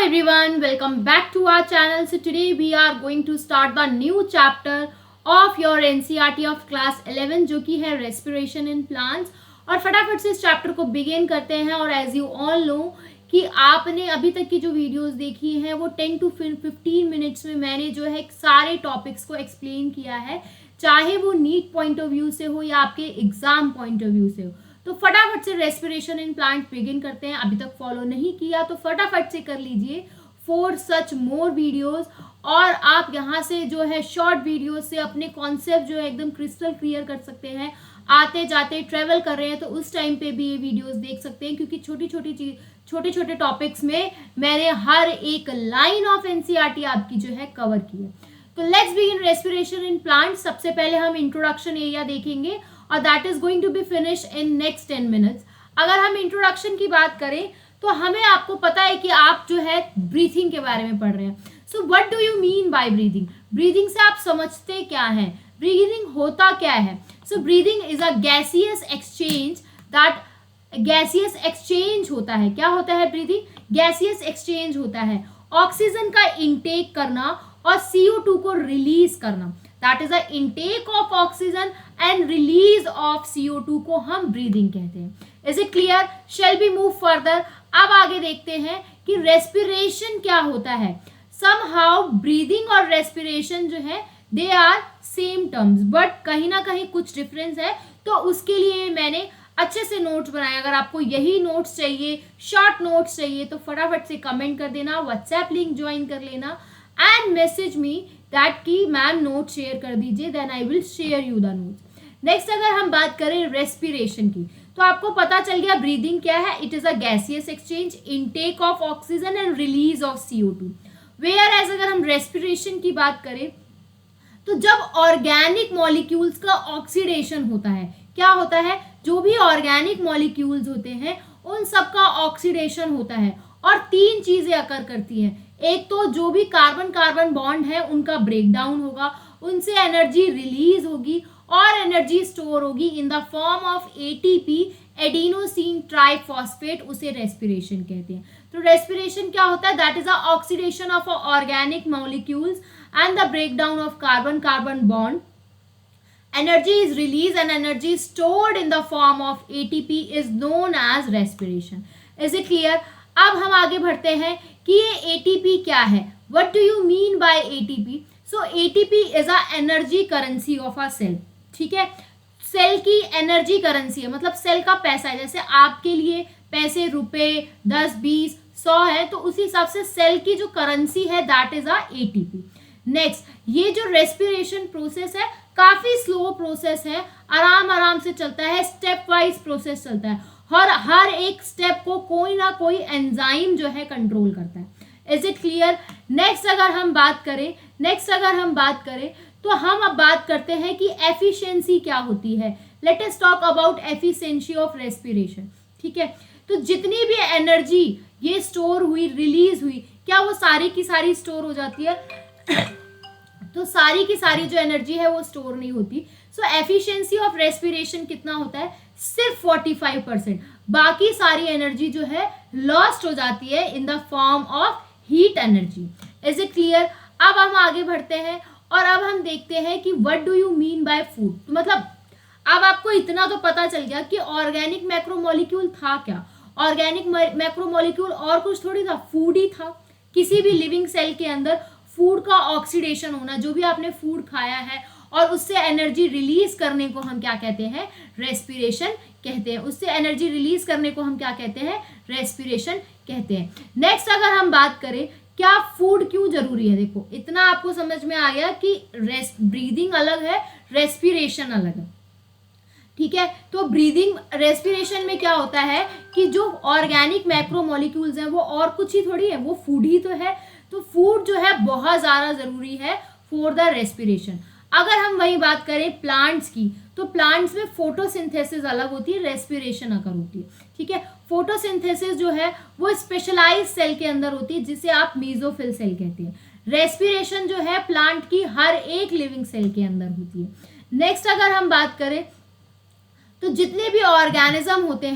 everyone, welcome back to our channel. So today we are going to start the new chapter of your NCERT of class 11 जो कि है respiration in plants। और फटाफट से इस chapter को begin करते हैं। और एज यू ऑल नो कि आपने अभी तक की जो वीडियोस देखी हैं वो 10 to 15 मिनट्स में मैंने जो है सारे टॉपिक्स को एक्सप्लेन किया है, चाहे वो नीट पॉइंट ऑफ व्यू से हो या आपके एग्जाम पॉइंट ऑफ व्यू से हो। तो फटाफट से रेस्पिरेशन इन प्लांट बिगिन करते हैं। अभी तक फॉलो नहीं किया तो फटाफट से कर लीजिए फॉर सच मोर वीडियोस। और आप यहाँ से जो है शॉर्ट वीडियो से अपने कॉन्सेप्ट जो है एकदम क्रिस्टल क्लियर कर सकते हैं। आते जाते ट्रेवल कर रहे हैं तो उस टाइम पे भी ये वीडियोस देख सकते हैं, क्योंकि छोटे छोटे टॉपिक्स में मैंने हर एक लाइन ऑफ एनसीईआरटी आपकी जो है कवर की है। तो let's begin respiration in plant. सबसे पहले हम इंट्रोडक्शन एरिया देखेंगे और that is going to be finish in next 10 minutes. अगर हम इंट्रोडक्शन की बात करें तो हमें आपको पता है कि आप जो है ब्रीथिंग के बारे में पढ़ रहे हैं। So what do you mean by breathing? Breathing से आप समझते क्या है, ब्रीदिंग होता क्या है? So breathing is a gaseous exchange that gaseous exchange होता है। क्या होता है ब्रीदिंग? गैसियस एक्सचेंज होता है। ऑक्सीजन का इंटेक करना और CO2 को रिलीज करना, that is a intake of oxygen and release of CO2 को हम ब्रीदिंग कहते हैं। Is it clear? Shall be move further. अब आगे देखते हैं कि रेस्पिरेशन क्या होता है। समहाउ ब्रीदिंग और रेस्पिरेशन जो है they are same terms, but कहीं ना कहीं कुछ डिफरेंस है। तो उसके लिए मैंने अच्छे से नोट्स बनाए। अगर आपको यही नोट्स चाहिए, शॉर्ट नोट्स चाहिए, तो फटाफट से कमेंट कर देना, व्हाट्सएप लिंक ज्वाइन कर लेना एंड मैसेज मी दैट कि मैम नोट शेयर कर दीजिए, then I will share you the notes. Next अगर हम बात करें रेस्पिरेशन की तो आपको पता चल गया ब्रीदिंग क्या है। It is a gaseous exchange, intake of oxygen and release of CO2। Whereas अगर हम रेस्पिरेशन की बात करें तो जब ऑर्गेनिक मॉलिक्यूल्स का ऑक्सीडेशन होता है, क्या होता है? जो भी ऑर्गेनिक मॉलिक्यूल्स होते हैं उन सब का ऑक्सीडेशन होता है और तीन चीजें अकर करती हैं। एक तो जो भी कार्बन कार्बन बॉन्ड है उनका ब्रेकडाउन होगा, उनसे एनर्जी रिलीज होगी और एनर्जी स्टोर होगी in the form of ATP, adenosine triphosphate, उसे रेस्पिरेशन कहते हैं। तो रेस्पिरेशन क्या होता है? That is a oxidation of organic molecules and the breakdown of carbon carbon bond. Energy is released and energy stored in the form of ATP is known as respiration. Is it clear? अब हम आगे बढ़ते हैं कि ये ATP क्या है। What do you mean by ATP? So ATP is a energy currency of a cell. ठीक है, सेल की एनर्जी करेंसी है, मतलब सेल का पैसा है। जैसे आपके लिए पैसे रुपए 10, 20, 100 है, तो उसी हिसाब से सेल की जो करेंसी है that is a ATP। Next, ये जो रेस्पिरेशन प्रोसेस है काफी स्लो प्रोसेस है, आराम आराम से चलता है, स्टेप वाइज प्रोसेस चलता है और हर एक स्टेप को कोई ना कोई एंजाइम जो है कंट्रोल करता है। Is it clear? नेक्स्ट अगर हम बात करें तो हम अब बात करते हैं कि एफिशिएंसी क्या होती है। Let us talk about efficiency of respiration. ठीक है, तो जितनी भी एनर्जी ये स्टोर हुई, रिलीज हुई, क्या वो सारी की सारी स्टोर हो जाती है? तो सारी की सारी जो एनर्जी है वो स्टोर नहीं होती। सो एफिशिएंसी ऑफ रेस्पिरेशन कितना होता है? सिर्फ 45%। बाकी सारी एनर्जी जो है लॉस्ट हो जाती है in the form of heat energy. Is it clear? अब हम आगे बढ़ते हैं और अब हम देखते हैं कि what do you mean by food. तो मतलब अब आपको इतना तो पता चल गया कि ऑर्गेनिक मैक्रोमोलिक्यूल था क्या। ऑर्गेनिक मैक्रोमोलिक्यूल और कुछ थोड़ी था, फूड ही था। किसी भी लिविंग सेल के अंदर फूड का ऑक्सीडेशन होना, जो भी आपने फूड खाया है और उससे एनर्जी रिलीज करने को हम क्या कहते हैं? रेस्पिरेशन कहते हैं। उससे एनर्जी रिलीज करने को हम क्या कहते हैं? रेस्पिरेशन कहते हैं। नेक्स्ट अगर हम बात करें क्या फूड क्यों जरूरी है, देखो इतना आपको समझ में आ गया कि ब्रीदिंग अलग है, रेस्पिरेशन अलग है। ठीक है, तो ब्रीदिंग रेस्पिरेशन में क्या होता है कि जो ऑर्गेनिक मैक्रोमोलिक्यूल्स हैं वो और कुछ ही थोड़ी है, वो फूड ही तो है। तो फूड जो है बहुत ज़्यादा ज़रूरी है फॉर द रेस्पिरेशन। अगर हम वही बात करें प्लांट्स की तो प्लांट्स में फोटोसिंथेसिस अलग होती है, रेस्पिरेशन अलग होती है। ठीक है, फोटोसिंथेसिस जो है वो स्पेशलाइज सेल के अंदर होती है जिसे आप मेसोफिल सेल कहते हैं। रेस्पिरेशन जो है प्लांट की हर एक लिविंग सेल के अंदर होती है। नेक्स्ट अगर हम बात करें तो जितने भी ऑर्गेनिज्म होते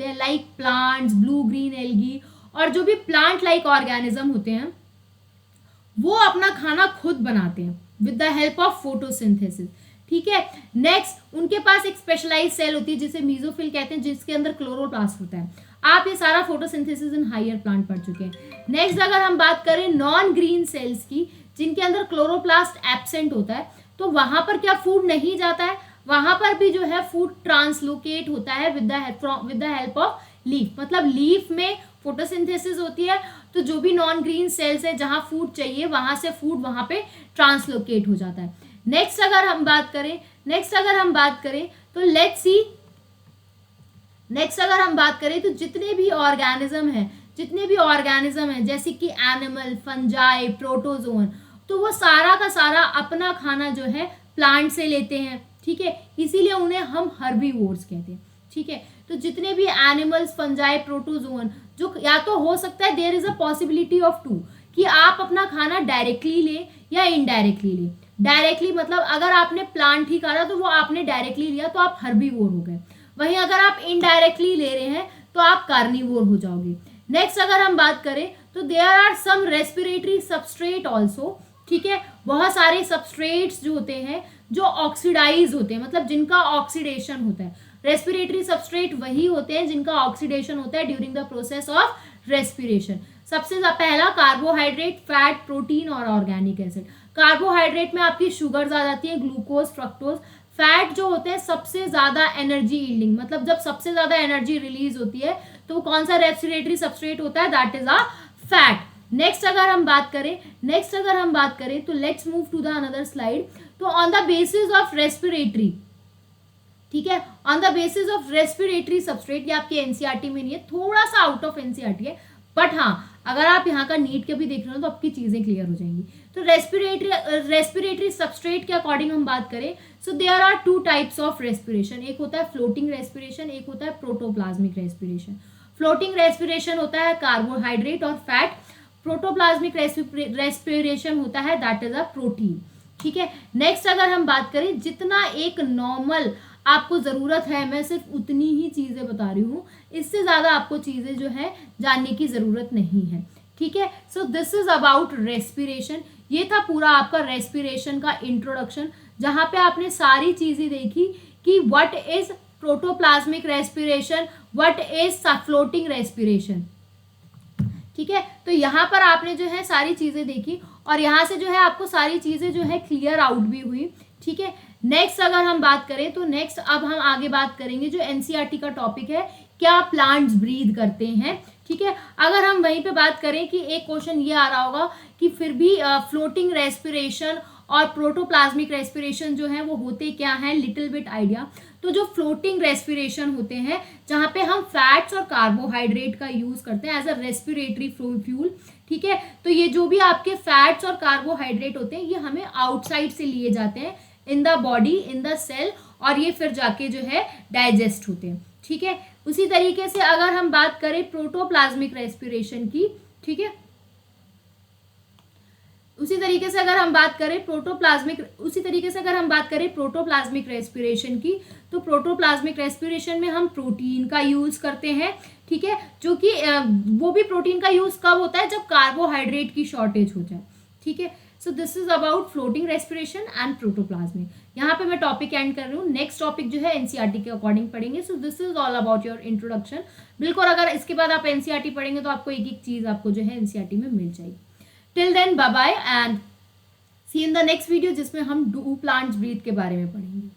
हैं like plants, blue green algae और जो भी प्लांट लाइक ऑर्गेनिज्म होते हैं वो अपना खाना खुद बनाते हैं with the help of photosynthesis. ठीक है, नेक्स्ट उनके पास एक स्पेशलाइज सेल होती है जिसे मीजोफिल कहते हैं, जिसके अंदर क्लोरोप्लास्ट होता है। आप ये सारा फोटोसिंथेसिस इन हायर प्लांट पढ़ चुके हैं। नेक्स्ट अगर हम बात करें नॉन ग्रीन सेल्स की, जिनके अंदर क्लोरोप्लास्ट एब्सेंट होता है, तो वहां पर क्या फूड नहीं जाता है, वहां पर भी जो है फूड ट्रांसलोकेट होता है with the help of leaf. मतलब लीफ में फोटोसिंथेसिस होती है, तो जो भी नॉन ग्रीन सेल्स है जहां फूड चाहिए वहां से फूड वहां पे ट्रांसलोकेट हो जाता है। नेक्स्ट अगर हम बात करें तो लेट्स सी, नेक्स्ट अगर हम बात करें तो जितने भी ऑर्गेनिज्म हैं जैसे कि एनिमल, फंजाई, प्रोटोजोन, तो वो सारा का सारा अपना खाना जो है प्लांट से लेते हैं। ठीक है, इसीलिए उन्हें हम हर्बीवोर्स कहते हैं। ठीक है, तो जितने भी एनिमल्स, फंजाई, प्रोटोजोन, जो या तो हो सकता है there is a possibility of two, कि आप अपना खाना डायरेक्टली ले या इनडायरेक्टली ले। डायरेक्टली मतलब अगर आपने प्लांट ही खाना तो वो आपने डायरेक्टली लिया तो आप हर्बीवोर हो गए, वहीं अगर आप इनडायरेक्टली ले रहे हैं तो आप कार्निवोर हो जाओगे। नेक्स्ट अगर हम बात करें तो there are some respiratory substrate also. ठीक है, बहुत सारे सबस्ट्रेट्स जो होते हैं जो ऑक्सीडाइज होते हैं, मतलब जिनका ऑक्सीडेशन होता है। रेस्पिरेटरी सबस्ट्रेट वही होते हैं जिनका ऑक्सीडेशन होता है during the process of respiration. सबसे पहला कार्बोहाइड्रेट, फैट, प्रोटीन और ऑर्गेनिक एसिड। कार्बोहाइड्रेट में आपकी शुगर आ जाती है, ग्लूकोज, फ्रक्टोज। फैट जो होते हैं सबसे ज्यादा एनर्जी यील्डिंग, मतलब जब सबसे ज्यादा एनर्जी रिलीज होती है तो कौन सा रेस्पिरेटरी सबस्ट्रेट होता है, that is a fat. Next अगर हम बात करें तो let's move to the another slide. तो on the basis of respiratory, ठीक है, on the basis of respiratory substrate, ये आपके एनसीईआरटी में नहीं है, थोड़ा सा आउट ऑफ एनसीईआरटी है, बट हाँ अगर आप यहाँ का नीट के भी देख रहे हो तो आपकी चीजें क्लियर हो जाएंगी। तो रेस्पिरेटरी सबस्ट्रेट के अकॉर्डिंग हम बात करें, so there are two types of respiration. एक होता है फ्लोटिंग रेस्पिरेशन, एक होता है प्रोटोप्लाज्मिक रेस्पिरेशन। फ्लोटिंग रेस्पिरेशन होता है कार्बोहाइड्रेट और फैट, प्रोटोप्लाज्मिक रेस्पिरेशन होता है दैट इज अ प्रोटीन। ठीक है, नेक्स्ट अगर हम बात करें, जितना एक नॉर्मल आपको ज़रूरत है मैं सिर्फ उतनी ही चीज़ें बता रही हूँ, इससे ज़्यादा आपको चीज़ें जो है जानने की ज़रूरत नहीं है। ठीक है, so this is about respiration. ये था पूरा आपका रेस्पिरेशन का इंट्रोडक्शन, जहाँ पे आपने सारी चीज़ें देखी कि what is protoplasmic respiration, what is floating respiration. ठीक है, तो यहाँ पर आपने जो है सारी चीज़ें देखी और यहाँ से जो है आपको सारी चीज़ें जो है क्लियर आउट भी हुई। ठीक है, नेक्स्ट अगर हम बात करें तो नेक्स्ट अब हम आगे बात करेंगे जो एनसीईआरटी का टॉपिक है, क्या प्लांट्स ब्रीथ करते हैं। ठीक है, अगर हम वहीं पे बात करें कि एक क्वेश्चन ये आ रहा होगा कि फिर भी फ्लोटिंग रेस्पिरेशन और प्रोटोप्लाज्मिक रेस्पिरेशन जो है वो होते क्या हैं, लिटिल बिट आइडिया। तो जो फ्लोटिंग रेस्पिरेशन होते हैं जहाँ पे हम फैट्स और कार्बोहाइड्रेट का यूज करते हैं एज अ रेस्पिरेटरी फ्यूल। ठीक है, तो ये जो भी आपके फैट्स और कार्बोहाइड्रेट होते हैं ये हमें आउटसाइड से लिए जाते हैं in the body, in the cell, और ये फिर जाके जो है डाइजेस्ट होते हैं। ठीक है, उसी तरीके से अगर हम बात करें प्रोटोप्लाज्मिक रेस्पिरेशन की, ठीक है, उसी तरीके से अगर हम बात करें प्रोटोप्लाज्मिक रेस्पिरेशन की, तो प्रोटोप्लाज्मिक रेस्पिरेशन में हम प्रोटीन का यूज करते हैं। ठीक है, जो कि वो भी प्रोटीन का यूज कब होता है, जब कार्बोहाइड्रेट की शॉर्टेज हो जाए। ठीक है, so this is about floating respiration and protoplasmic. यहाँ पे मैं टॉपिक एंड कर रही हूँ, नेक्स्ट टॉपिक जो है एनसीईआरटी के अकॉर्डिंग पढ़ेंगे। So this is all about your introduction. बिल्कुल, अगर इसके बाद आप एनसीईआरटी पढ़ेंगे तो आपको एक एक चीज आपको जो है एनसीईआरटी में मिल जाएगी। Till then bye bye and see in the next video, जिसमें हम डू प्लांट्स ब्रीथ के बारे में पढ़ेंगे।